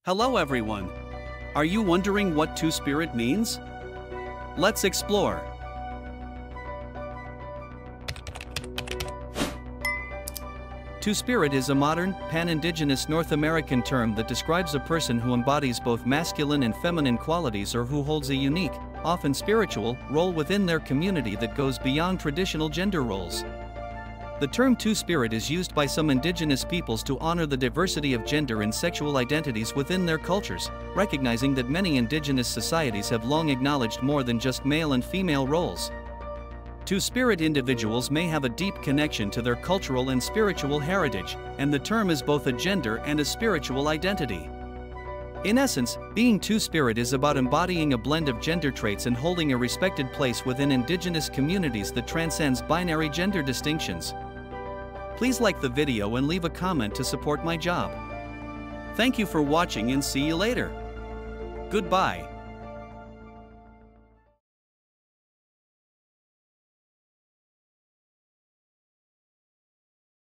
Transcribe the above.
Hello everyone. Are you wondering what Two-Spirit means? Let's explore. Two-Spirit is a modern, pan-Indigenous North American term that describes a person who embodies both masculine and feminine qualities or who holds a unique, often spiritual, role within their community that goes beyond traditional gender roles. The term Two-Spirit is used by some Indigenous peoples to honor the diversity of gender and sexual identities within their cultures, recognizing that many Indigenous societies have long acknowledged more than just male and female roles. Two-Spirit individuals may have a deep connection to their cultural and spiritual heritage, and the term is both a gender and a spiritual identity. In essence, being Two-Spirit is about embodying a blend of gender traits and holding a respected place within Indigenous communities that transcends binary gender distinctions. Please like the video and leave a comment to support my job. Thank you for watching and see you later. Goodbye.